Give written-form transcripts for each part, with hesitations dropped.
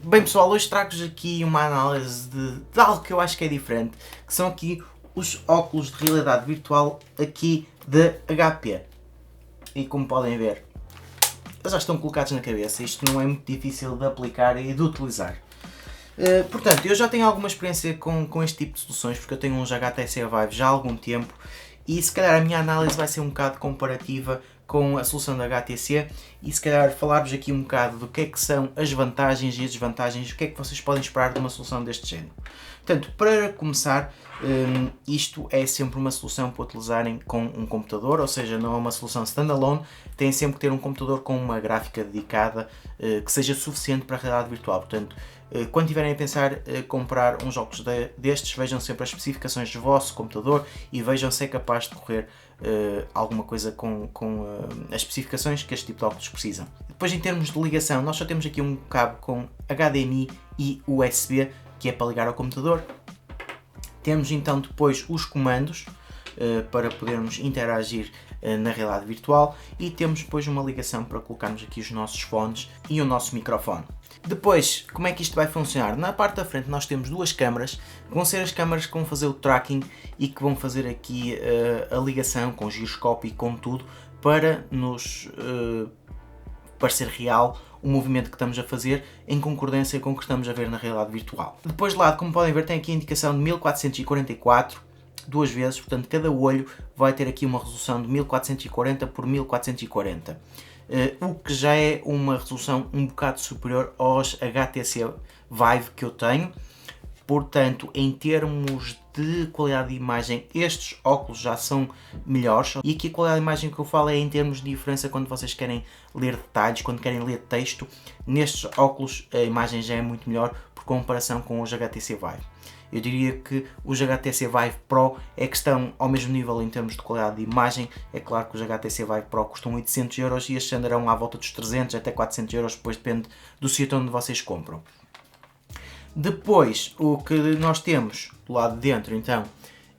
Bem pessoal, hoje trago-vos aqui uma análise de algo que eu acho que é diferente, que são aqui os óculos de realidade virtual aqui da HP. E como podem ver, eles já estão colocados na cabeça, isto não é muito difícil de aplicar e de utilizar. Portanto, eu já tenho alguma experiência com este tipo de soluções, porque eu tenho uns HTC Vive já há algum tempo, e se calhar a minha análise vai ser um bocado comparativa com a solução da HTC e se calhar falar-vos aqui um bocado do que é que são as vantagens e as desvantagens, o que é que vocês podem esperar de uma solução deste género. Portanto, para começar, isto é sempre uma solução para utilizarem com um computador, ou seja, não é uma solução standalone, têm sempre que ter um computador com uma gráfica dedicada que seja suficiente para a realidade virtual. Portanto, quando tiverem a pensar comprar uns óculos destes, vejam sempre as especificações do vosso computador e vejam se é capaz de correr alguma coisa com as especificações que este tipo de óculos precisam. Depois, em termos de ligação, nós só temos aqui um cabo com HDMI e USB, que é para ligar ao computador. Temos então depois os comandos para podermos interagir na realidade virtual e temos depois uma ligação para colocarmos aqui os nossos fones e o nosso microfone. Depois, como é que isto vai funcionar? Na parte da frente nós temos duas câmaras, que vão ser as câmaras que vão fazer o tracking e que vão fazer aqui a ligação com o giroscópio e com tudo para nos parecer real o movimento que estamos a fazer em concordância com o que estamos a ver na realidade virtual. Depois de lado, como podem ver, tem aqui a indicação de 1444 duas vezes, portanto cada olho vai ter aqui uma resolução de 1440 por 1440. O que já é uma resolução um bocado superior aos HTC Vive que eu tenho. Portanto, em termos de qualidade de imagem, estes óculos já são melhores. E aqui a qualidade de imagem que eu falo é em termos de diferença quando vocês querem ler detalhes, quando querem ler texto. Nestes óculos a imagem já é muito melhor por comparação com os HTC Vive. Eu diria que os HTC Vive Pro é que estão ao mesmo nível em termos de qualidade de imagem. É claro que os HTC Vive Pro custam 800 euros e estes andarão à volta dos 300 até 400 euros, depois depende do sítio onde vocês compram. Depois, o que nós temos do lado de dentro, então,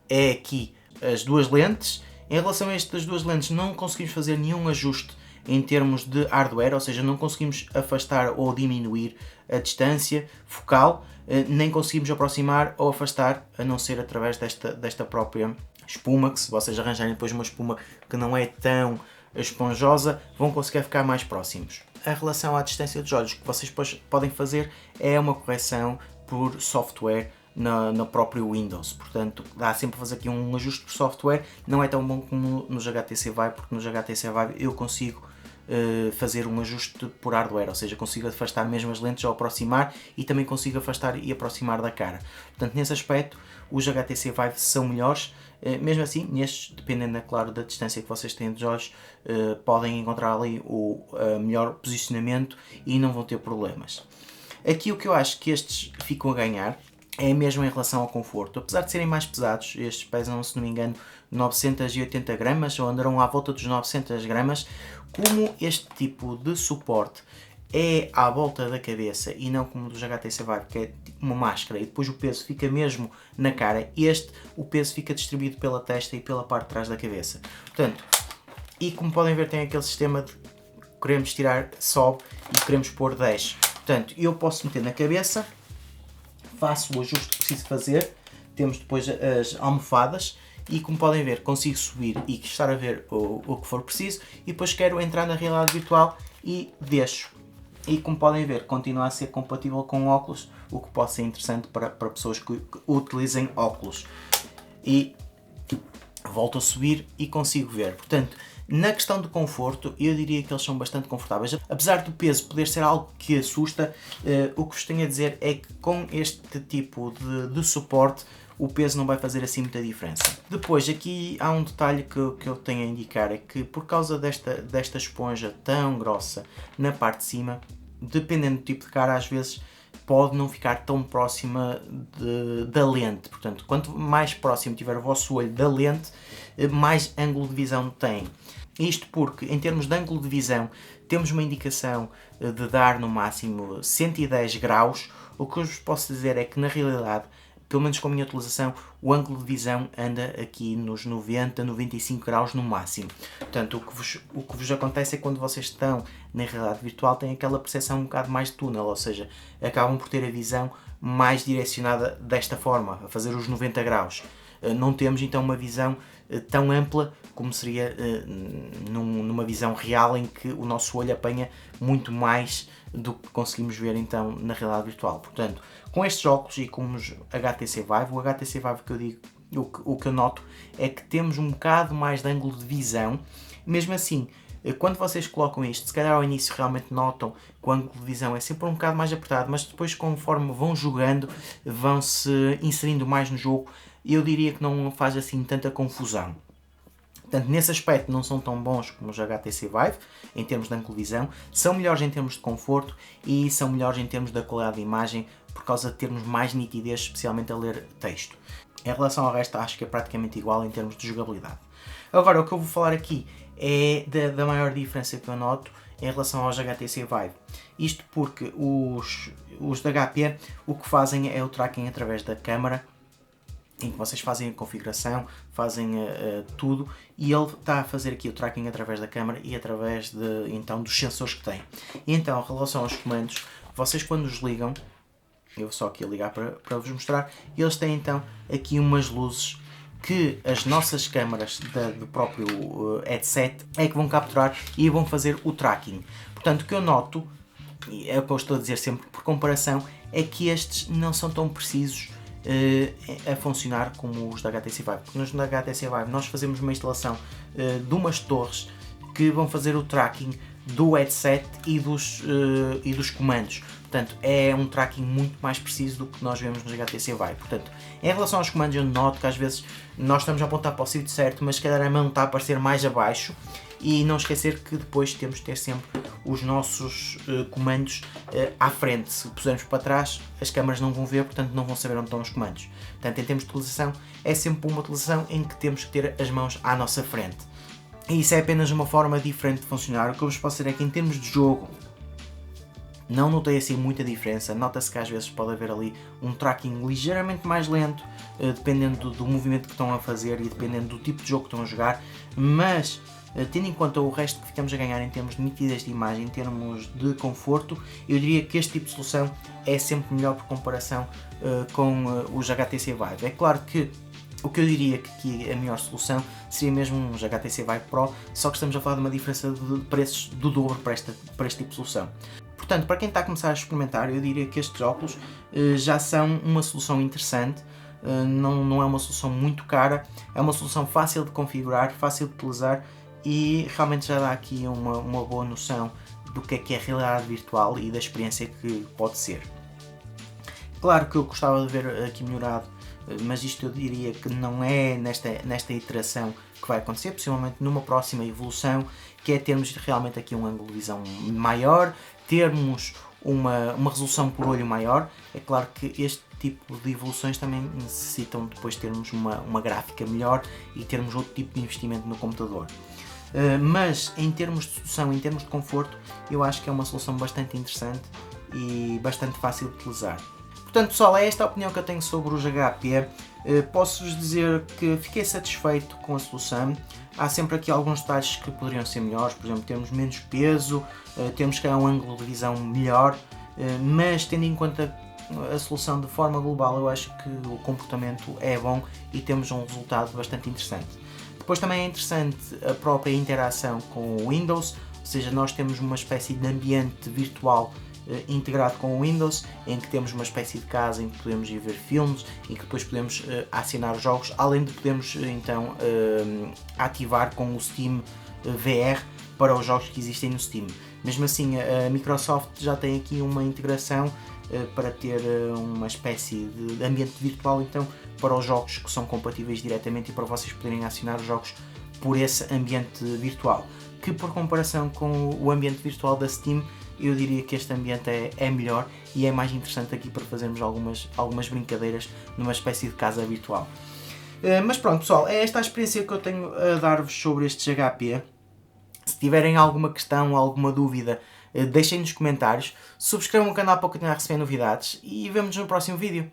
é aqui as duas lentes. Em relação a estas duas lentes, não conseguimos fazer nenhum ajuste em termos de hardware, ou seja, não conseguimos afastar ou diminuir a distância focal, nem conseguimos aproximar ou afastar, a não ser através desta própria espuma, que se vocês arranjarem depois uma espuma que não é tão esponjosa, vão conseguir ficar mais próximos. Em relação à distância dos olhos, o que vocês depois podem fazer é uma correção por software no próprio Windows. Portanto, dá sempre a fazer aqui um ajuste por software. Não é tão bom como nos HTC Vive, porque nos HTC Vive eu consigo fazer um ajuste por hardware, ou seja, consigo afastar mesmo as lentes ao aproximar e também consigo afastar e aproximar da cara. Portanto, nesse aspecto, os HTC Vive são melhores. Mesmo assim, nestes, dependendo, é claro, da distância que vocês têm dos olhos, podem encontrar ali o melhor posicionamento e não vão ter problemas. Aqui o que eu acho que estes ficam a ganhar é mesmo em relação ao conforto. Apesar de serem mais pesados, estes pesam, se não me engano, 980 gramas ou andarão à volta dos 900 gramas. Como este tipo de suporte é à volta da cabeça e não como dos HTC Vive, que é uma máscara e depois o peso fica mesmo na cara, o peso fica distribuído pela testa e pela parte de trás da cabeça. Portanto, e como podem ver, tem aquele sistema de queremos tirar, sobe e queremos pôr, desce. Portanto, eu posso meter na cabeça, faço o ajuste que preciso fazer, temos depois as almofadas e como podem ver consigo subir e estar a ver o que for preciso e depois quero entrar na realidade virtual e deixo. E como podem ver, continua a ser compatível com óculos, o que pode ser interessante para pessoas que utilizem óculos. E volto a subir e consigo ver. Portanto, na questão de conforto, eu diria que eles são bastante confortáveis. Apesar do peso poder ser algo que assusta, o que vos tenho a dizer é que com este tipo de suporte, o peso não vai fazer assim muita diferença. Depois, aqui há um detalhe que eu tenho a indicar, é que por causa desta esponja tão grossa na parte de cima, dependendo do tipo de cara, às vezes pode não ficar tão próxima da lente. Portanto, quanto mais próximo tiver o vosso olho da lente, mais ângulo de visão tem. Isto porque, em termos de ângulo de visão, temos uma indicação de dar no máximo 110 graus. O que eu vos posso dizer é que, na realidade, pelo menos com a minha utilização, o ângulo de visão anda aqui nos 90, 95 graus no máximo. Portanto, o que vos acontece é que quando vocês estão na realidade virtual têm aquela percepção um bocado mais de túnel, ou seja, acabam por ter a visão mais direcionada desta forma, a fazer os 90 graus. Não temos então uma visão tão ampla como seria numa visão real em que o nosso olho apanha muito mais do que conseguimos ver então na realidade virtual. Portanto, com estes óculos e com os HTC Vive, o HTC Vive que eu digo, o que eu noto é que temos um bocado mais de ângulo de visão. Mesmo assim, quando vocês colocam isto, se calhar ao início realmente notam que o ângulo de visão é sempre um bocado mais apertado, mas depois conforme vão jogando, vão se inserindo mais no jogo, eu diria que não faz assim tanta confusão. Portanto, nesse aspecto não são tão bons como os HTC Vive, em termos de ângulo de visão, são melhores em termos de conforto e são melhores em termos da qualidade de imagem, por causa de termos mais nitidez, especialmente a ler texto. Em relação ao resto, acho que é praticamente igual em termos de jogabilidade. Agora, o que eu vou falar aqui é da maior diferença que eu noto em relação aos HTC Vive. Isto porque os da HP o que fazem é o tracking através da câmara, em que vocês fazem a configuração, fazem tudo, e ele está a fazer aqui o tracking através da câmara e através então dos sensores que tem. E então, em relação aos comandos, vocês quando os ligam, eu vou só aqui ligar para vos mostrar, eles têm então aqui umas luzes que as nossas câmaras do próprio headset é que vão capturar e vão fazer o tracking. Portanto, o que eu noto, e é o que eu estou a dizer sempre por comparação, é que estes não são tão precisos a funcionar como os da HTC Vive. Porque nos da HTC Vive nós fazemos uma instalação de umas torres que vão fazer o tracking do headset e dos comandos. Portanto, é um tracking muito mais preciso do que nós vemos nos HTC Vive. Portanto, em relação aos comandos, eu noto que às vezes nós estamos a apontar para o sítio certo, mas se calhar a mão está a aparecer mais abaixo. E não esquecer que depois temos de ter sempre os nossos comandos à frente. Se pusermos para trás, as câmaras não vão ver, portanto não vão saber onde estão os comandos. Portanto, em termos de utilização, é sempre uma utilização em que temos que ter as mãos à nossa frente. E isso é apenas uma forma diferente de funcionar. O que eu vos posso dizer é que em termos de jogo, não notei assim muita diferença. Nota-se que às vezes pode haver ali um tracking ligeiramente mais lento, dependendo do movimento que estão a fazer e dependendo do tipo de jogo que estão a jogar, mas tendo em conta o resto que ficamos a ganhar em termos de nitidez de imagem, em termos de conforto, eu diria que este tipo de solução é sempre melhor por comparação com os HTC Vive. É claro que o que eu diria que aqui a melhor solução seria mesmo uns HTC Vive Pro, só que estamos a falar de uma diferença de preços do dobro para este tipo de solução. Portanto, para quem está a começar a experimentar, eu diria que estes óculos já são uma solução interessante. Não é uma solução muito cara, é uma solução fácil de configurar, fácil de utilizar e realmente já dá aqui uma boa noção do que é a realidade virtual e da experiência que pode ser. Claro que eu gostava de ver aqui melhorado, mas isto eu diria que não é nesta iteração que vai acontecer, possivelmente numa próxima evolução, que é termos realmente aqui um ângulo de visão maior, termos uma resolução por olho maior. É claro que este tipo de evoluções também necessitam depois termos uma gráfica melhor e termos outro tipo de investimento no computador. Mas em termos de solução, em termos de conforto, eu acho que é uma solução bastante interessante e bastante fácil de utilizar. Portanto, pessoal, é esta a opinião que eu tenho sobre os HP. Posso-vos dizer que fiquei satisfeito com a solução. Há sempre aqui alguns detalhes que poderiam ser melhores, por exemplo, temos menos peso, temos que um ângulo de visão melhor, mas tendo em conta a solução de forma global, eu acho que o comportamento é bom e temos um resultado bastante interessante. Depois também é interessante a própria interação com o Windows, ou seja, nós temos uma espécie de ambiente virtual integrado com o Windows, em que temos uma espécie de casa em que podemos ir ver filmes e que depois podemos assinar os jogos, além de podermos então ativar com o Steam VR para os jogos que existem no Steam. Mesmo assim, a Microsoft já tem aqui uma integração para ter uma espécie de ambiente virtual então para os jogos que são compatíveis diretamente e para vocês poderem assinar os jogos por esse ambiente virtual, que por comparação com o ambiente virtual da Steam, eu diria que este ambiente é melhor e é mais interessante aqui para fazermos algumas brincadeiras numa espécie de casa virtual. Mas pronto, pessoal, é esta a experiência que eu tenho a dar-vos sobre estes HP. Se tiverem alguma questão, alguma dúvida, deixem nos comentários, subscrevam o canal para continuar a receber novidades e vemo-nos no próximo vídeo.